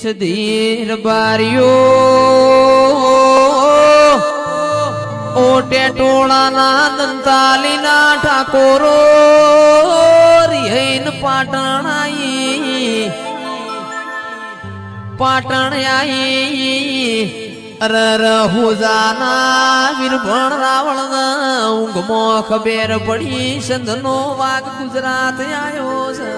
સધીર બારીઓ ઓટે ટોળાના દંતાલીના ઠાકોરો રિહૈન પાટણ આઈ અરર હુજાના વીરભણ રાવણ ઊંઘમો ખબેર પડી સંધનો વાઘ ગુજરાત આયો છે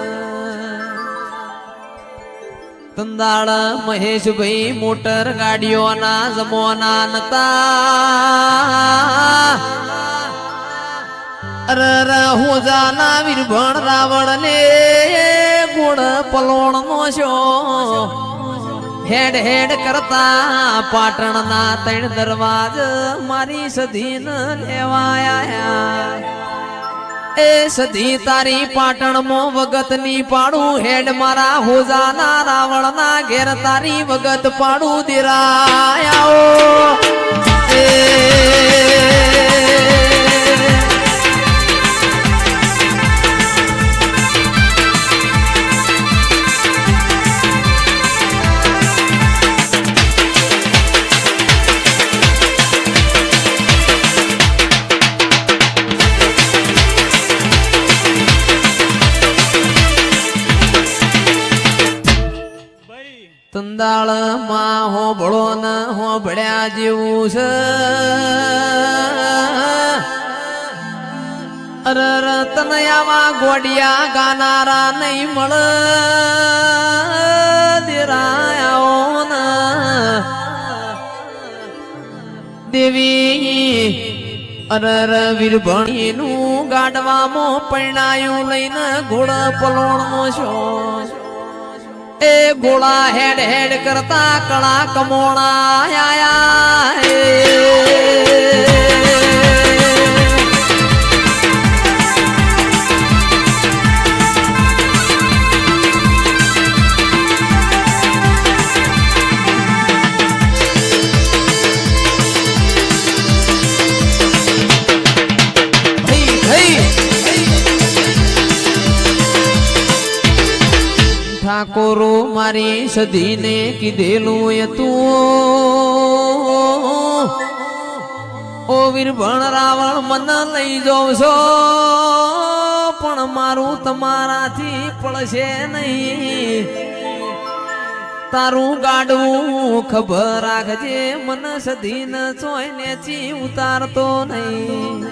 તંદાળ મહેશભાઈ મોટર ગાડીઓના જમોના નતા અરર હુજાના વીરભણ રાવણ ને ગુણ પલોણ નો છો હેડ હેડ કરતા પાટણના ત્રણ દરવાજ મારી સધીન લેવાયા એ સધી તારી પાટણમાં વગતની પાડું હેડ મારા હોજાના રાવણના ઘેર તારી વગત પાડું દેરાયા તંદાળ માં હોબળો ન હોબળ્યા જેવું છે અરર તનયામાં ગોડિયા ગાનારા નહીં મળ દેરાયાઓ ન દેવી અરર વીરભણીનું ગાડવામાં પરણાયું લઈને ઘોડ પલોણનો છો એ ગોળા હેડ હેડ કરતા કળા કમોણા ઠાકોરો મારી સધીને કીધેલું એ તું ઓ વીરભણ રાવણ મન લઈ જાવ છો પણ મારું તમારાથી પડશે નહીં તારું ગાડવું ખબર રાખજે મન સધીન ચોઈને ચી ઉતારતો નહીં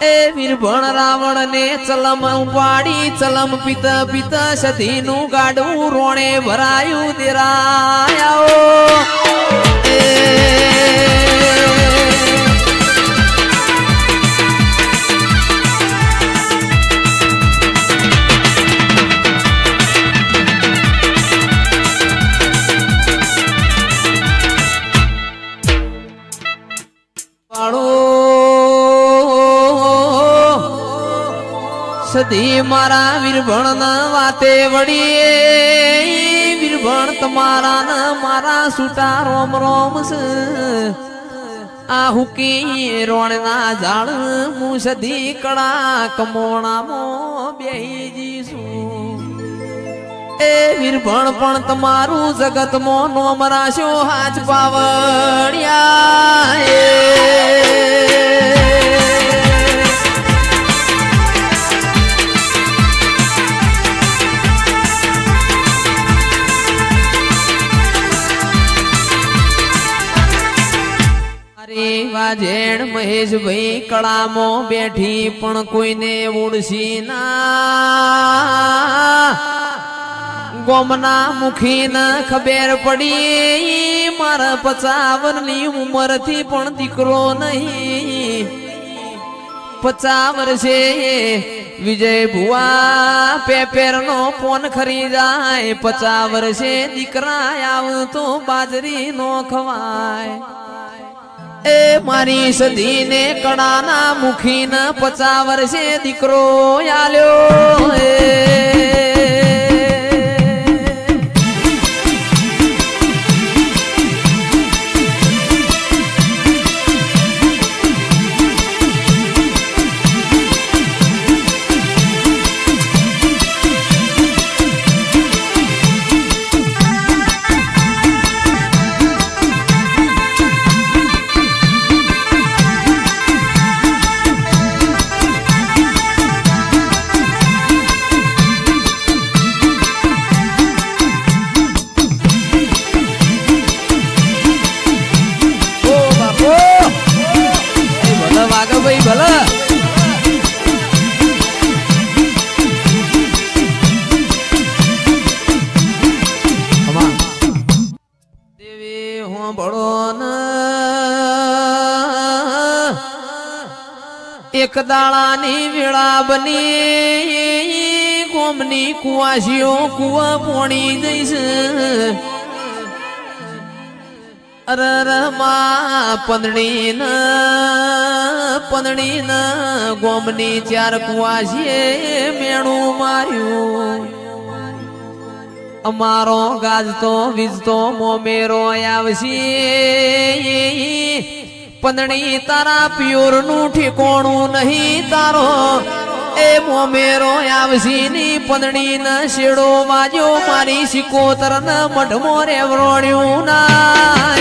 એ વીરભણ રાવણ ને ચલમ ઉપાડી ચલમ પિત પિત સધી નું ગાડું રોણે ભરાયું દેરાયા સધી મારા વીરભણ ના વાતે વળી વીરભણ તમારા ના મારા સુટા રોમ રોમ છે આ હુકી રોણ ના ઝાડ હું સધી કળા કમોણામાં બેહી જીશું એ વીરભણ પણ તમારું જગતમાં નોમ રાશો હાથ પાવડિયા વાજેણ મહેશભાઈ કળામાં બેઠી પણ કોઈને ઉડસી ના ગોમના મુખી ન ખબર પડી મારા 55 ની ઉંમર થી પણ દીકરો નહીં 50 વર્ષે વિજય ભુવા પેપેર નો ફોન ખરી જાય 50 વર્ષે દીકરા આવતો બાજરી નો ખવાય એ મારી સધીને કડાના મુખીન 50 વર્ષે દીકરો આલ્યો એક દાડાની વેળા બની ગોમની કુવાસીઓ કુવા પોણી જઈશ અરરમાં પંદડી ન ગોમની ચાર કુવાસીએ મેણું માર્યું અમારો ગાજતો વીજતો મોમેરો આવશે પંદડી તારા પિયોર નું ઠેકોણું નહીં તારો એ મોમેરો આવશી ની પંદડી ન શેડો વાજો મારી સિકોતર ન મઢમો રેવરોડ્યું ના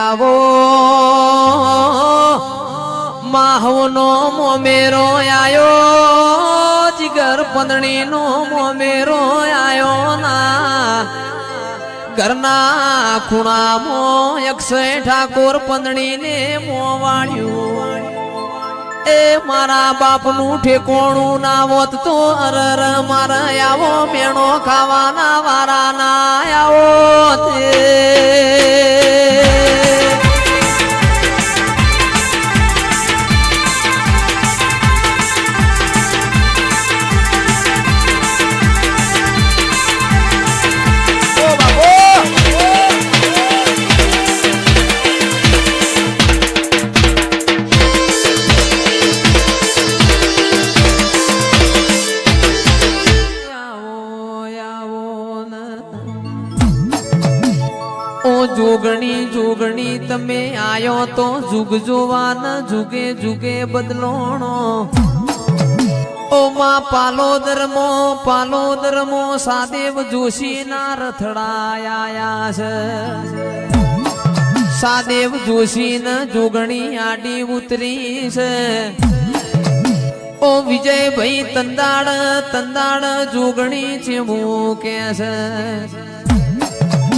આવો માહવનો મોમેરો આયો જીગર પંદણીનો મોમેરો આયો ના ઘરના ખૂણામાં 100 ઠાકોર પંદણીને મોવાળ્યું એ મારા બાપનું ઠેકોણું ના હોત તો અરર મારા આવો મેણો ખાવાના વારા ના આવો તે જોગણી જોગણી તમે આયો તો જુગ જોવાન જુગે જુગે બદલોણો ઓ માં પાલોદરમો સાદેવ જોશી ના રથડાયા છે સાદેવ જોશી ન જોગણી આડી ઉતરી છે ઓ વિજયભાઈ તંદાડ જોગણી છે મૂકે છે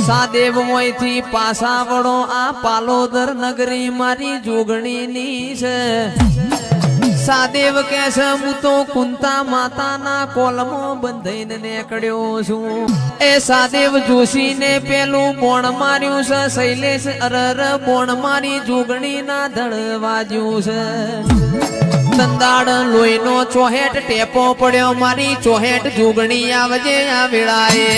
સાદેવ મોયથી પાસા વડો આ પાલોદર નગરી મારી જોગણીની છે સાદેવ કે છે હું તો કુંતા માતાના કોલમો બંધાઈને નીકળ્યો છું એ સાદેવ જોશીને પેલું બોણ માર્યું છે શૈલેષ અરર બોણ મારી જોગણીના ધડ વાજ્યું છે તંદાડ લોહીનો ચોહેટ ટેપો પડ્યો મારી ચોહેટ જોગણી આવજે આ વેળાએ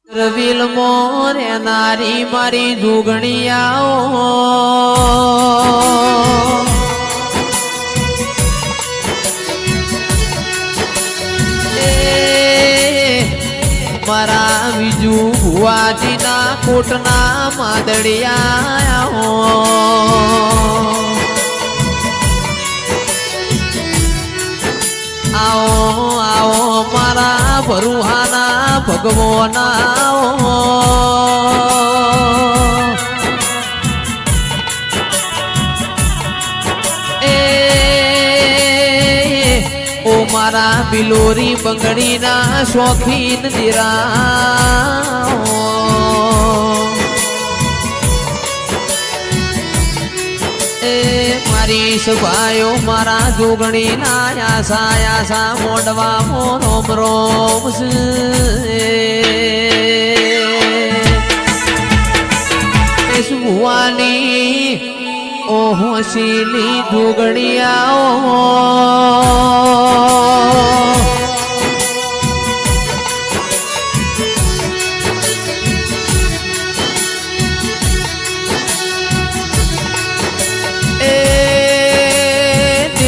રવિલ મોરે નારી મારી જોગણી આવો મારા બીજુ ભુવાજીના કોટના માદડિયા આવો આવો મારા ભરુહાના ભગવાના ઓ મારા બિલોરી બંગડીના શોખીન દીરા મારી સભાયો મારા જોગણી ના આશા મોડવા રોમ રોમ સુવાની ઓહો શીલી જોગણી આવો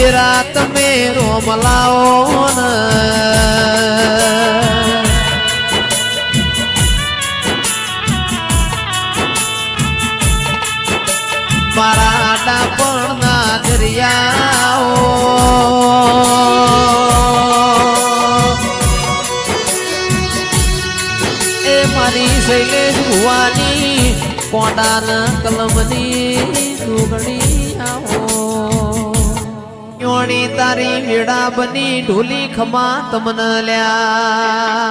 રાત મે રોમલાઓ મારા ડાપણના દરિયાઓ લાલ કલમની જોગણી આવો યોણી તારી વેડા બની ઢોલી ખમા તમન લ્યા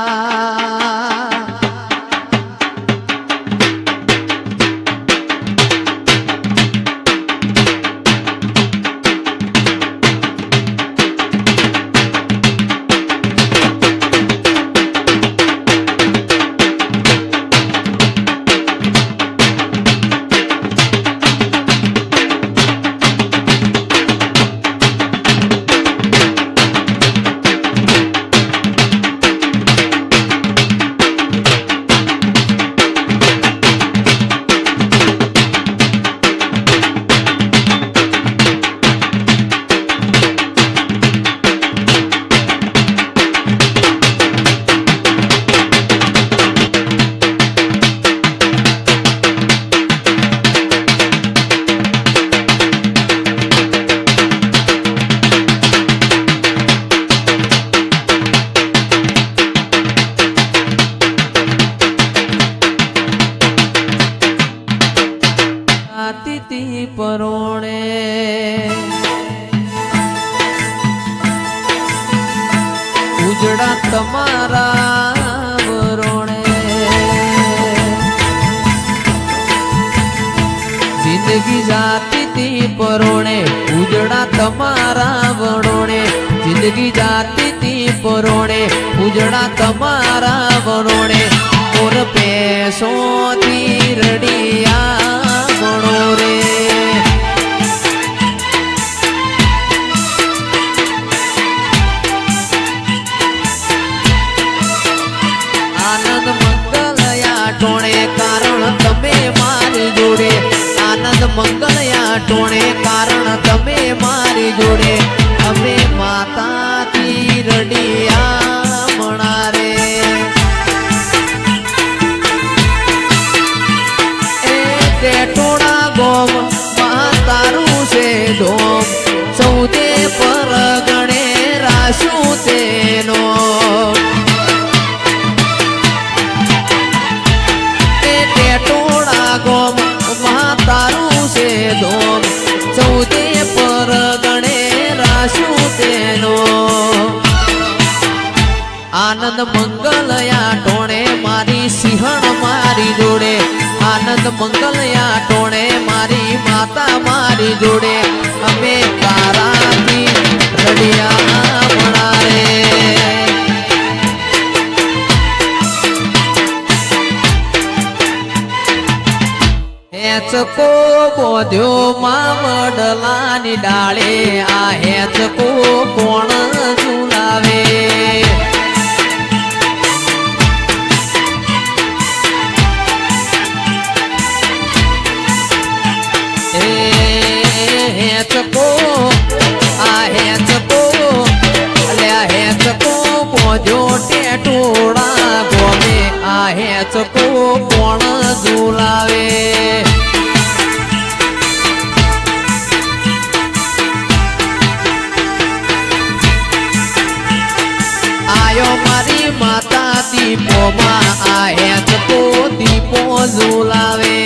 પરોણે ઉજડા તમારા વરોણે જિંદગી જાતી પરોણે ઉજડા તમારા વરોણે જિંદગી જાતી પરોણે ઉજડા તમારા વરોણે ઓર પેસોથી રડિયા ગણો રે આનંદ મંગલયા ટોણે કારણ તમે મારી જોડે આનંદ મંગલયા ટોણે કારણ તમે મારી જોડે અમે માતાથી રડિયા મણા રે ટોણા ગોમ તારું છે ધોમ સૌદે પર ગણે રાશું તેનો ટોણા ગોમ તારું છે ધોમ સૌદે પર ગણે રાશું તેનો આનંદ મંગલયા ટોણે મારી સિંહણ મારી જોડે આનંદ મંગલયા ટોણે મારી માતા મારી જોડે અમે તારાથી રડિયા મણા રે હેચકો બોધ્યો માં વડલાની ડાળે આ હેચકો કોણ ઝુલાવે હેચકો આ હેચકો અલ્યા હેચકો બોધ્યો ટેટોડા ગોમે આ હેચકો કોણ ઝુલાવે આયો મારી માતા દીપોમાં આ હેચકો દીપો ઝુલાવે